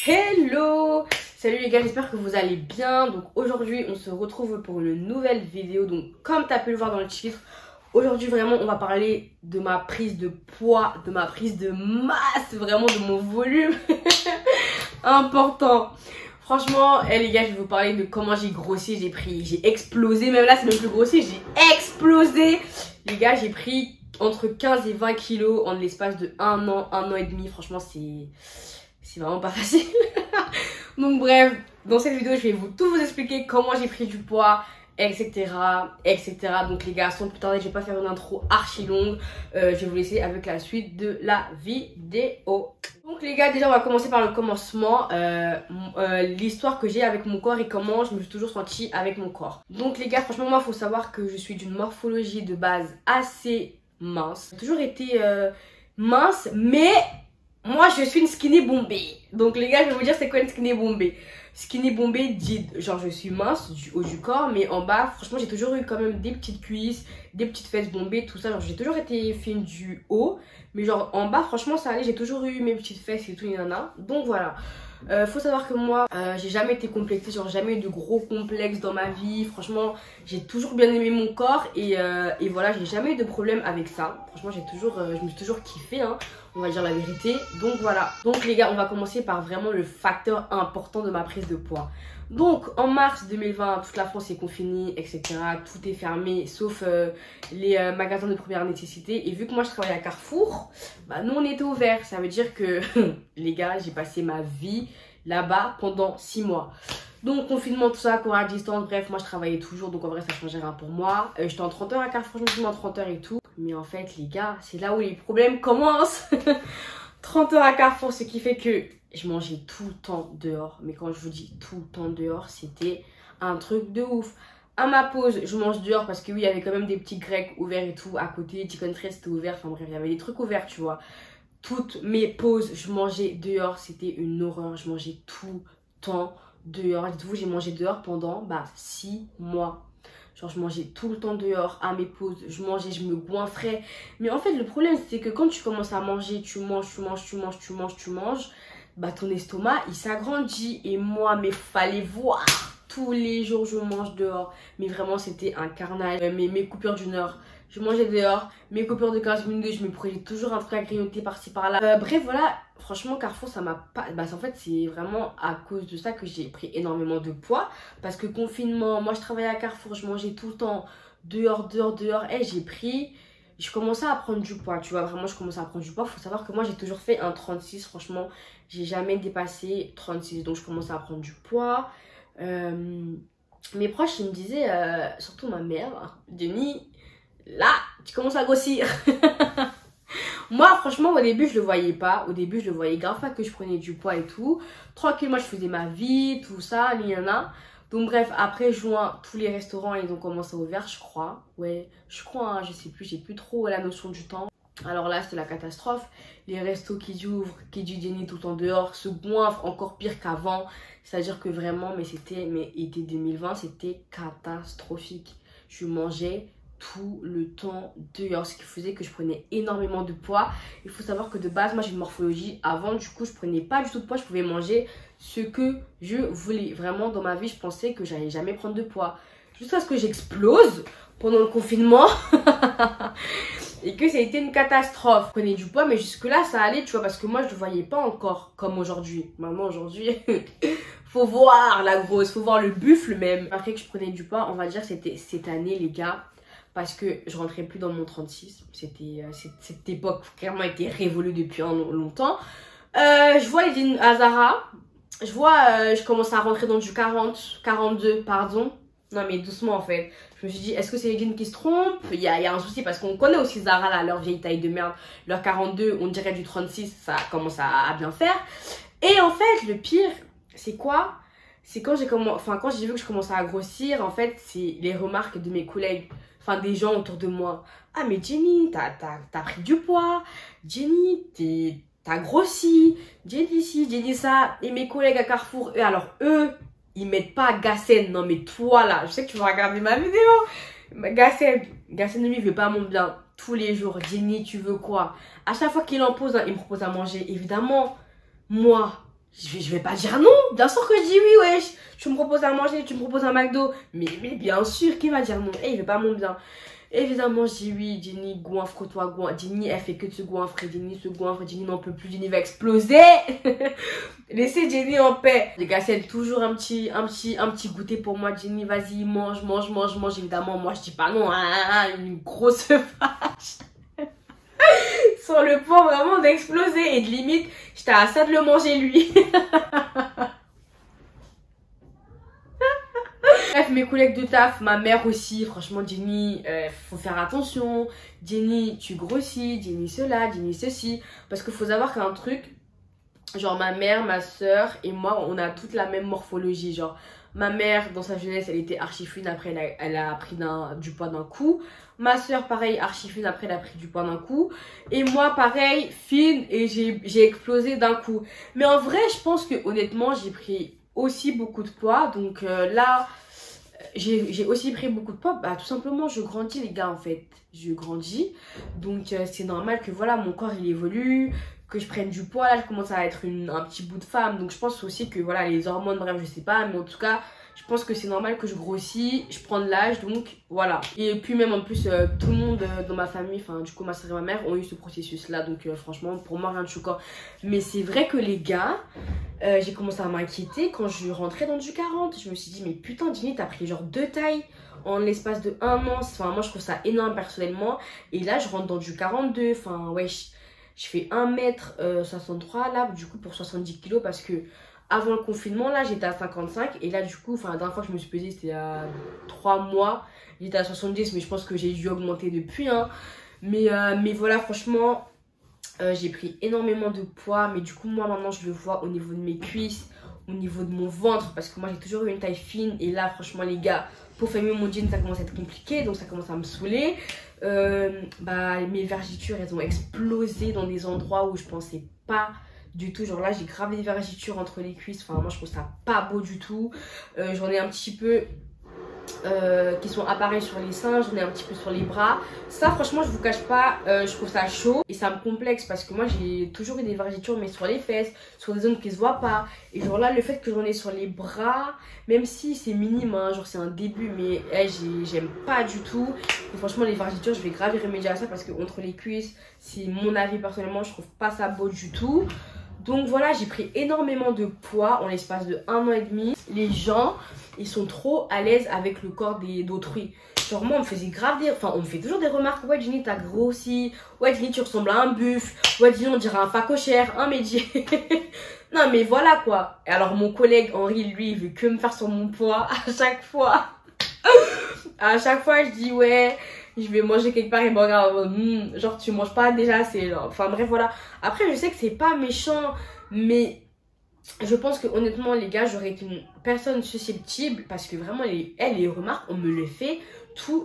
Hello! Salut les gars, j'espère que vous allez bien. Donc aujourd'hui on se retrouve pour une nouvelle vidéo. Donc comme tu as pu le voir dans le titre, aujourd'hui vraiment on va parler de ma prise de poids, de ma prise de masse, vraiment de mon volume important. Franchement, les gars, je vais vous parler de comment j'ai grossi, j'ai explosé. Même là c'est même plus grossi, j'ai explosé. Les gars, j'ai pris entre 15 et 20 kilos en l'espace de un an et demi. Franchement c'est vraiment pas facile. Donc bref, dans cette vidéo, je vais tout vous expliquer comment j'ai pris du poids, etc. Donc les gars, sans plus tarder, je vais pas faire une intro archi longue. Je vais vous laisser avec la suite de la vidéo. Donc les gars, déjà on va commencer par le commencement. L'histoire que j'ai avec mon corps et comment je me suis toujours sentie avec mon corps. Donc les gars, franchement moi, il faut savoir que je suis d'une morphologie de base assez mince. J'ai toujours été mince, mais moi je suis une skinny bombée. Donc les gars, je vais vous dire c'est quoi une skinny bombée. Skinny bombée dit genre je suis mince du haut du corps, mais en bas franchement j'ai toujours eu quand même des petites cuisses, des petites fesses bombées, tout ça. Genre j'ai toujours été fine du haut, mais genre en bas franchement ça allait, j'ai toujours eu mes petites fesses et tout, donc voilà. Faut savoir que moi j'ai jamais été complexée, genre jamais eu de gros complexes dans ma vie. Franchement j'ai toujours bien aimé mon corps et voilà, j'ai jamais eu de problème avec ça. Franchement je me suis toujours kiffée, hein, on va dire la vérité. Donc voilà, donc les gars, on va commencer par vraiment le facteur important de ma prise de poids. Donc en mars 2020, toute la France est confinée, etc. Tout est fermé sauf les magasins de première nécessité. Et vu que moi je travaille à Carrefour, bah nous on était ouverts. Ça veut dire que les gars, j'ai passé ma vie là-bas pendant 6 mois. Donc confinement, tout ça, cours à distance, bref, moi je travaillais toujours, donc en vrai ça changeait rien pour moi. J'étais en 30 heures à Carrefour, je me suis mis en 30 heures et tout. Mais en fait les gars, c'est là où les problèmes commencent. 30 heures à Carrefour, ce qui fait que je mangeais tout le temps dehors. Mais quand je vous dis tout le temps dehors, c'était un truc de ouf. À ma pause, je mange dehors parce que oui, il y avait quand même des petits grecs ouverts et tout à côté. Chicken Trace c'était ouvert, enfin bref, il y avait des trucs ouverts, tu vois. Toutes mes pauses, je mangeais dehors, c'était une horreur. Je mangeais tout le temps dehors. Dites-vous, j'ai mangé dehors pendant 6 mois. Genre je mangeais tout le temps dehors à mes pauses, je mangeais, je me goinfrais. Mais en fait le problème c'est que quand tu commences à manger, tu manges, bah ton estomac il s'agrandit. Et moi, mais fallait voir, tous les jours je mange dehors. Mais vraiment c'était un carnage. Mes coupures d'une heure, je mangeais dehors. Mes coupures de 15 minutes, je me prenais toujours un truc à grignoter par-ci par-là. Bref voilà, franchement Carrefour ça m'a pas... en fait c'est vraiment à cause de ça que j'ai pris énormément de poids. Parce que confinement, moi je travaillais à Carrefour, je mangeais tout le temps dehors. Et je commençais à prendre du poids, tu vois, vraiment je commençais à prendre du poids. Faut savoir que moi j'ai toujours fait un 36, franchement j'ai jamais dépassé 36. Donc je commençais à prendre du poids. Mes proches ils me disaient, surtout ma mère, Denis, là tu commences à grossir. Moi franchement au début je le voyais pas. Au début je le voyais grave pas que je prenais du poids et tout. Tranquille, moi je faisais ma vie, tout ça, Donc bref, après juin, tous les restaurants ils ont commencé à ouvrir, je crois. Ouais, je crois, hein, je sais plus, j'ai plus trop la notion du temps. Alors là c'était la catastrophe. Les restos qui ouvrent, qui du Jenny tout en dehors, se goinfrent encore pire qu'avant. C'est-à-dire que vraiment, mais été 2020, c'était catastrophique. Je mangeais tout le temps dehors, ce qui faisait que je prenais énormément de poids. Il faut savoir que de base moi j'ai une morphologie avant, du coup je prenais pas du tout de poids, je pouvais manger ce que je voulais. Vraiment dans ma vie je pensais que j'allais jamais prendre de poids, jusqu'à ce que j'explose pendant le confinement et que ça a été une catastrophe. Je prenais du poids mais jusque là ça allait, tu vois, parce que moi je le voyais pas encore comme aujourd'hui. Maintenant aujourd'hui faut voir la grosse, faut voir le buffle même. Après que je prenais du poids, on va dire c'était cette année les gars, parce que je rentrais plus dans mon 36. Cette époque clairement était révolue depuis longtemps. Je vois les jeans à Zara. Je commence à rentrer dans du 40, 42, pardon. Non mais doucement en fait. Je me suis dit, est-ce que c'est les jeans qui se trompent? Il y a un souci parce qu'on connaît aussi Zara là, leur vieille taille de merde. Leur 42, on dirait du 36, ça commence à bien faire. Et en fait, le pire, c'est quoi? C'est quand quand j'ai vu que je commençais à grossir, en fait, c'est les remarques de mes collègues. Enfin, des gens autour de moi. Ah, mais Jenny, t'as pris du poids. Jenny, t'as grossi. Jenny ci, Jenny ça. Et mes collègues à Carrefour, eux, ils mettent pas Gassen. Non, mais toi, là, je sais que tu vas regarder ma vidéo. Gassen, lui, il veut pas mon bien. Tous les jours, Jenny, tu veux quoi? À chaque fois qu'il en pose, il me propose à manger. Évidemment, moi, je vais pas dire non. Bien sûr que je dis oui, wesh. Tu me proposes à manger, tu me proposes un McDo. Mais bien sûr, qui va dire non? Il veut pas mon bien. Évidemment, je dis oui. Jenny, goinfre-toi, goinfre. Jenny, elle fait que de se goinfrer. Jenny se goinfre. Jenny n'en peut plus. Jenny va exploser. Laissez Jenny en paix. Les gars, c'est toujours un petit goûter pour moi. Jenny, vas-y, mange. Évidemment, moi, je dis pas non. Une grosse vache. Sur le point vraiment d'exploser. Et de limite, j'étais à ça de le manger, lui. Bref, mes collègues de taf, ma mère aussi, franchement, Jenny, faut faire attention. Jenny, tu grossis. Jenny, cela, Jenny, ceci. Parce qu'il faut savoir qu'un truc, genre ma mère, ma soeur et moi, on a toute la même morphologie. Genre, ma mère, dans sa jeunesse, elle était archi fine. Après, elle a pris du poids d'un coup. Ma soeur, pareil, archi fine. Après, elle a pris du poids d'un coup. Et moi, pareil, fine. Et j'ai explosé d'un coup. Mais en vrai, je pense que honnêtement, j'ai pris aussi beaucoup de poids. Donc là... J'ai aussi pris beaucoup de poids, bah tout simplement je grandis les gars en fait, je grandis, donc c'est normal que voilà mon corps il évolue, que je prenne du poids, là je commence à être un petit bout de femme, donc je pense aussi que voilà les hormones, bref je sais pas, mais en tout cas je pense que c'est normal que je grossis, je prends de l'âge, donc voilà. Et puis même en plus tout le monde dans ma famille, enfin du coup ma soeur et ma mère ont eu ce processus là, donc franchement pour moi rien de choquant. Mais c'est vrai que les gars, j'ai commencé à m'inquiéter quand je rentrais dans du 40. Je me suis dit mais putain Jenny t'as pris genre 2 tailles en l'espace de 1 an. Enfin moi je trouve ça énorme personnellement. Et là je rentre dans du 42. Enfin ouais je fais 1m63 là du coup pour 70 kg parce que avant le confinement là j'étais à 55. Et là du coup enfin la dernière fois que je me suis pesée c'était il y a 3 mois. J'étais à 70 mais je pense que j'ai dû augmenter depuis hein. Mais voilà franchement... j'ai pris énormément de poids, mais du coup moi maintenant je le vois au niveau de mes cuisses, au niveau de mon ventre, parce que moi j'ai toujours eu une taille fine et là franchement les gars, pour fermer mon jean ça commence à être compliqué, donc ça commence à me saouler. Bah mes vergitures elles ont explosé dans des endroits où je pensais pas du tout, genre là j'ai grave des vergitures entre les cuisses, enfin moi je trouve ça pas beau du tout. J'en ai un petit peu qui sont apparus sur les seins, j'en ai un petit peu sur les bras. Ça franchement je vous cache pas, je trouve ça chaud et ça me complexe parce que moi j'ai toujours eu des vergitures mais sur les fesses, sur des zones qui se voient pas. Et genre là le fait que j'en ai sur les bras, même si c'est minime hein, genre c'est un début mais j'aime pas du tout. Et franchement les vergitures je vais grave y remédier à ça parce que entre les cuisses, c'est mon avis personnellement, je trouve pas ça beau du tout. Donc voilà, j'ai pris énormément de poids en l'espace de 1 an et demi. Les gens, ils sont trop à l'aise avec le corps d'autrui. Genre moi, on me faisait grave enfin on me fait toujours des remarques. Ouais Jenny, t'as grossi. Ouais Jenny, tu ressembles à un buff. Ouais Jenny, on dirait un facochère, un médier. Non mais voilà quoi. Et alors mon collègue Henri, lui, il veut que me faire sur mon poids à chaque fois. À chaque fois, je dis ouais... je vais manger quelque part et me regarde genre tu manges pas déjà assez genre. Enfin bref voilà, après je sais que c'est pas méchant mais je pense que honnêtement les gars j'aurais été une personne susceptible parce que vraiment les remarques on me le fait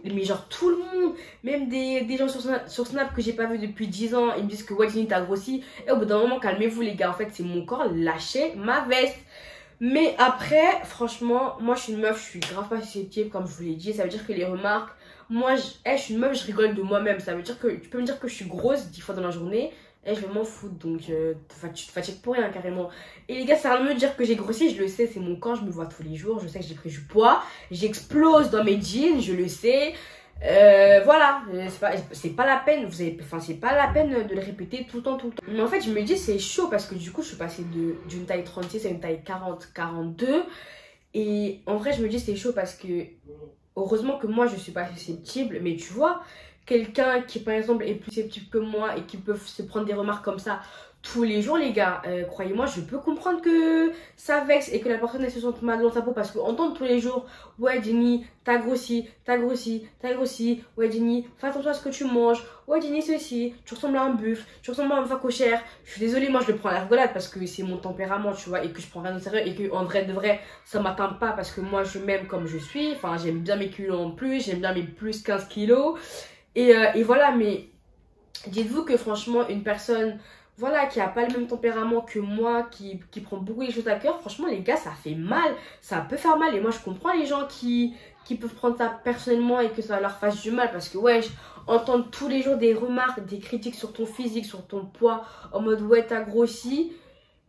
mais genre tout le monde, même des gens sur Snap que j'ai pas vu depuis 10 ans, ils me disent que ouais Jenny t'as grossi et au bout d'un moment calmez-vous les gars, en fait c'est mon corps, lâchez ma veste. Mais après franchement moi je suis une meuf, je suis grave pas susceptible comme je vous l'ai dit, ça veut dire que les remarques, moi je suis une meuf, je rigole de moi-même, ça veut dire que tu peux me dire que je suis grosse 10 fois dans la journée et je vais m'en foutre, donc tu te fatigues pour rien carrément. Et les gars ça va me dire que j'ai grossi, je le sais, c'est mon corps, je me vois tous les jours, je sais que j'ai pris du poids, j'explose dans mes jeans, je le sais. Voilà, c'est pas la peine, c'est pas la peine de le répéter tout le temps. Mais en fait je me dis c'est chaud parce que du coup je suis passée d'une taille 36 à une taille 40-42. Et en vrai je me dis c'est chaud parce que heureusement que moi je suis pas susceptible, mais tu vois quelqu'un qui par exemple est plus susceptible que moi et qui peut se prendre des remarques comme ça tous les jours les gars, croyez-moi je peux comprendre que ça vexe et que la personne elle se sente mal dans sa peau parce qu'entendre tous les jours ouais Jenny t'as grossi, ouais Jenny fais attention à ce que tu manges, ouais Jenny ceci, tu ressembles à un buff, tu ressembles à un facochère. Je suis désolée, moi je le prends à la rigolade parce que c'est mon tempérament tu vois et que je prends rien au sérieux et que en vrai de vrai ça m'atteint pas parce que moi je m'aime comme je suis, enfin j'aime bien mes kilos en plus, j'aime bien mes plus 15 kilos et voilà. Mais dites-vous que franchement une personne voilà, qui a pas le même tempérament que moi, qui prend beaucoup les choses à cœur, franchement les gars ça fait mal, ça peut faire mal. Et moi je comprends les gens qui peuvent prendre ça personnellement et que ça leur fasse du mal parce que ouais, entendre tous les jours des remarques, des critiques sur ton physique, sur ton poids, en mode ouais t'as grossi,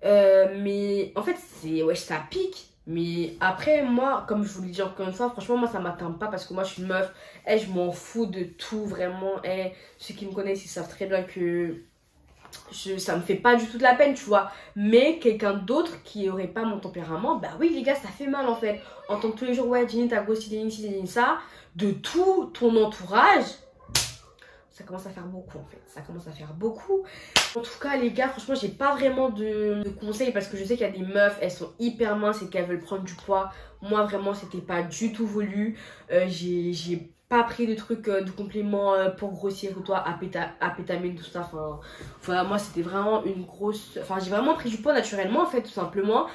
Mais en fait, c'est ouais, ça pique. Mais après, moi, comme je vous l'ai dit encore une fois, franchement, moi, ça m'atteint pas parce que moi, je suis une meuf. Et je m'en fous de tout, vraiment. Et ceux qui me connaissent, ils savent très bien que ça me fait pas du tout de la peine, tu vois. Mais quelqu'un d'autre qui aurait pas mon tempérament, bah oui, les gars, ça fait mal en fait. En tant que tous les jours, ouais, Jenny, t'as gossé, ça. De tout ton entourage, ça commence à faire beaucoup en fait, ça commence à faire beaucoup. En tout cas les gars, franchement j'ai pas vraiment de conseils parce que je sais qu'il y a des meufs, elles sont hyper minces et qu'elles veulent prendre du poids. Moi vraiment c'était pas du tout voulu. J'ai pas pris de trucs de compléments pour grossir ou toi, apétamine, tout ça. Enfin voilà, moi c'était vraiment une grosse, enfin j'ai vraiment pris du poids naturellement en fait, tout simplement.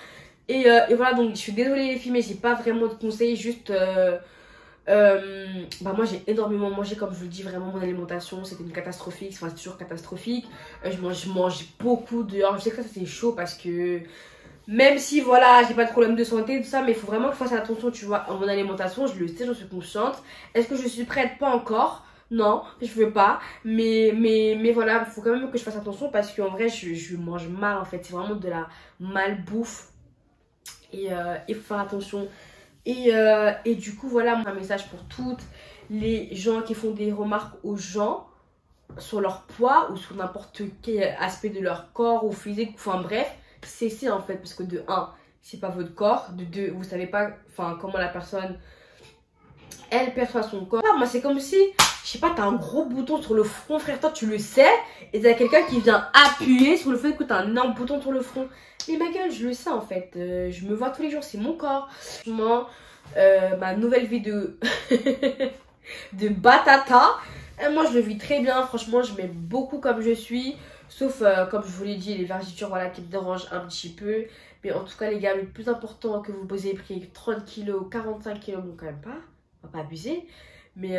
Et voilà, donc je suis désolée les filles, mais j'ai pas vraiment de conseils, juste bah moi j'ai énormément mangé, comme je vous le dis, vraiment mon alimentation c'était une catastrophique, enfin c'est toujours catastrophique. Je mange beaucoup dehors, je sais que ça c'est chaud parce que même si voilà j'ai pas de problème de santé tout ça, mais il faut vraiment que je fasse attention, tu vois, à mon alimentation. Je le sais, j'en suis consciente. Est-ce que je suis prête? Pas encore, non, je veux pas, mais voilà, il faut quand même que je fasse attention parce qu'en vrai je mange mal en fait, c'est vraiment de la malbouffe. Et il faut faire attention. Et du coup, voilà, un message pour toutes les gens qui font des remarques aux gens sur leur poids ou sur n'importe quel aspect de leur corps ou physique. Enfin bref, cessez en fait, parce que de un, c'est pas votre corps. De deux, vous savez pas comment la personne, elle perçoit son corps. Moi, c'est comme si, je sais pas, t'as un gros bouton sur le front, frère, toi tu le sais, et t'as quelqu'un qui vient appuyer sur le fait que t'as un énorme bouton sur le front. Mais ma gueule, je le sais en fait, je me vois tous les jours, c'est mon corps. Franchement, ma nouvelle vie de, de batata, moi je le vis très bien, franchement, je m'aime beaucoup comme je suis. Sauf, comme je vous l'ai dit, les vergetures voilà, qui me dérangent un petit peu. Mais en tout cas, les gars, le plus important que vous ayez pris 30 kilos, 45 kilos, bon, quand même pas, on va pas abuser. Mais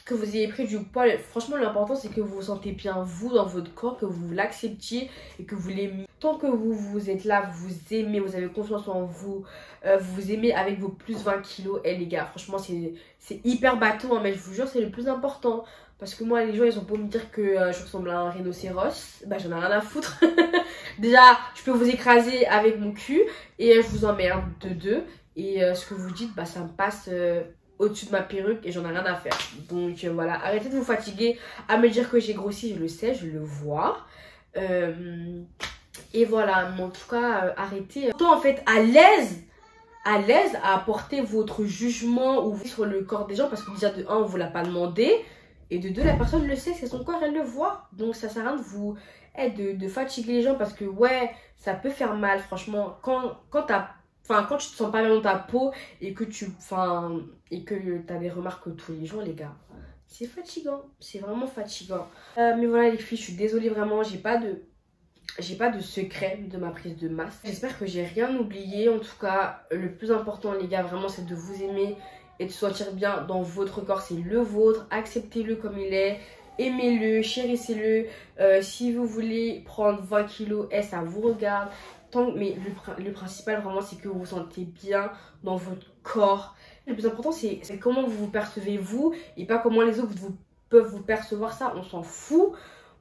que vous ayez pris du poids, franchement l'important c'est que vous vous sentez bien vous dans votre corps, que vous l'acceptiez et que vous l'aimiez. Tant que vous êtes là, vous vous aimez, vous avez confiance en vous, vous vous aimez avec vos plus 20 kilos, et les gars franchement c'est hyper bateau hein, mais je vous jure c'est le plus important. Parce que moi les gens ils ont beau me dire que je ressemble à un rhinocéros, bah j'en ai rien à foutre. Déjà je peux vous écraser avec mon cul et je vous emmerde de deux. Et ce que vous dites bah ça me passe au-dessus de ma perruque et j'en ai rien à faire. Donc voilà, arrêtez de vous fatiguer à me dire que j'ai grossi, je le sais, je le vois. Et voilà, mais en tout cas, arrêtez. Surtout en fait à l'aise à apporter votre jugement ou sur le corps des gens parce que déjà de un, on vous l'a pas demandé. Et de deux, la personne le sait, c'est son corps, elle le voit. Donc ça sert à rien de vous de fatiguer les gens parce que ouais, ça peut faire mal franchement. Quand tu te sens pas bien dans ta peau et que t'as des remarques tous les jours, les gars, c'est fatigant, c'est vraiment fatigant. Mais voilà les filles, je suis désolée vraiment, j'ai pas de secret de ma prise de masse. J'espère que j'ai rien oublié. En tout cas, le plus important les gars, vraiment, c'est de vous aimer et de se sentir bien dans votre corps. C'est le vôtre, acceptez-le comme il est. Aimez-le, chérissez-le. Si vous voulez prendre 20 kilos, ça vous regarde. Mais le principal vraiment c'est que vous vous sentez bien dans votre corps. Le plus important c'est comment vous vous percevez vous et pas comment les autres peuvent vous percevoir. Ça on s'en fout.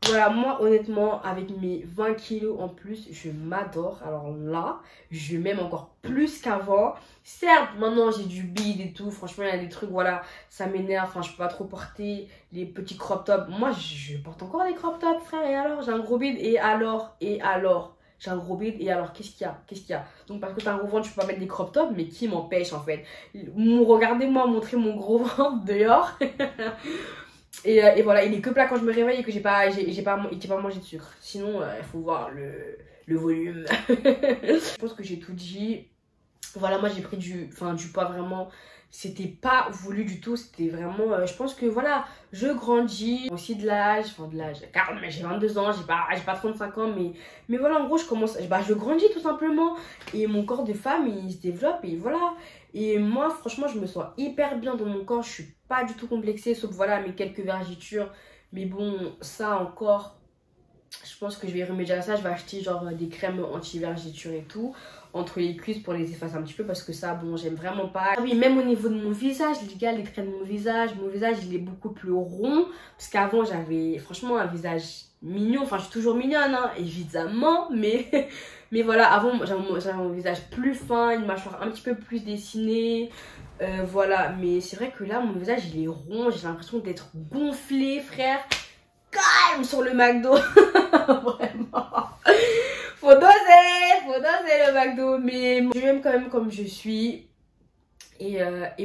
Voilà, moi honnêtement avec mes 20 kilos en plus je m'adore. Alors là je m'aime encore plus qu'avant. Certes maintenant j'ai du bide et tout, franchement il y a des trucs voilà ça m'énerve. Enfin je peux pas trop porter les petits crop tops. Moi je porte encore des crop tops frère. Et alors j'ai un gros bide et alors j'ai un gros bide et alors qu'est-ce qu'il y a donc parce que t'as un gros ventre tu peux pas mettre des crop tops, mais qui m'empêche en fait. Regardez-moi montrer mon gros ventre dehors. et voilà, il est que plat quand je me réveille et que j'ai pas mangé de sucre. Sinon il faut voir le volume. Je pense que j'ai tout dit. Voilà, moi j'ai pris du poids vraiment. C'était pas voulu du tout, c'était vraiment je pense que voilà, je grandis aussi de l'âge, car j'ai 22 ans, j'ai pas 35 ans, mais voilà, en gros je grandis tout simplement et mon corps de femme il se développe et voilà. Et moi franchement je me sens hyper bien dans mon corps, je suis pas du tout complexée sauf voilà mes quelques vergetures, mais bon ça encore je pense que je vais remédier à ça. Je vais acheter genre des crèmes anti-vergeture et tout entre les cuisses pour les effacer un petit peu parce que ça, bon, j'aime vraiment pas. Ah oui, même au niveau de mon visage, les gars, les traits de mon visage il est beaucoup plus rond parce qu'avant j'avais franchement un visage mignon. Enfin, je suis toujours mignonne, hein, évidemment, mais mais voilà, avant j'avais un visage plus fin, une mâchoire un petit peu plus dessinée. Voilà, mais c'est vrai que là mon visage il est rond, j'ai l'impression d'être gonflé, frère. Calme sur le McDo. Vraiment. Faut doser le McDo. Mais je m'aime quand même comme je suis. Et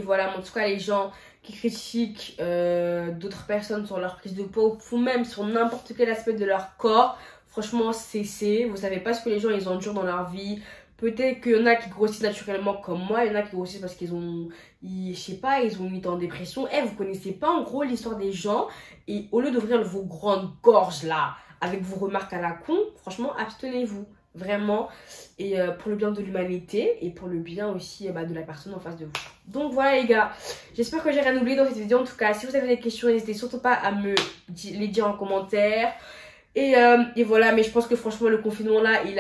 voilà, en tout cas, les gens qui critiquent d'autres personnes sur leur prise de poids ou même sur n'importe quel aspect de leur corps, franchement, cessez. Vous savez pas ce que les gens ils endurent dans leur vie. Peut-être qu'il y en a qui grossissent naturellement comme moi, il y en a qui grossissent parce qu'ils ont, je sais pas, ils ont mis en dépression. Vous connaissez pas en gros l'histoire des gens. Et au lieu d'ouvrir vos grandes gorges là, avec vos remarques à la con, franchement, abstenez-vous. Vraiment. Et pour le bien de l'humanité et pour le bien aussi de la personne en face de vous. Donc voilà les gars, j'espère que j'ai rien oublié dans cette vidéo. En tout cas, si vous avez des questions, n'hésitez surtout pas à me les dire en commentaire. Et voilà, mais je pense que franchement le confinement là il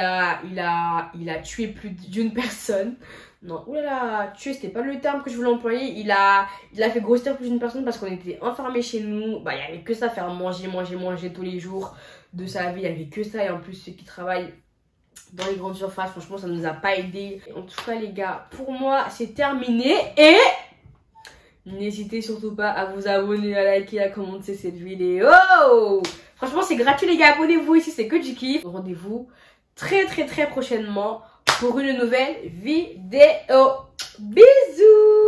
a tué plus d'une personne. Non, oulala, tuer c'était pas le terme que je voulais employer. Il a fait grossir plus d'une personne parce qu'on était enfermés chez nous. Il y avait que ça, faire manger tous les jours de sa vie. Il y avait que ça. Et en plus ceux qui travaillent dans les grandes surfaces, franchement ça nous a pas aidé. En tout cas les gars, pour moi c'est terminé. Et n'hésitez surtout pas à vous abonner, à liker, à commenter cette vidéo. Franchement, c'est gratuit les gars, abonnez-vous ici, c'est que du kiff. Rendez-vous très prochainement pour une nouvelle vidéo. Bisous!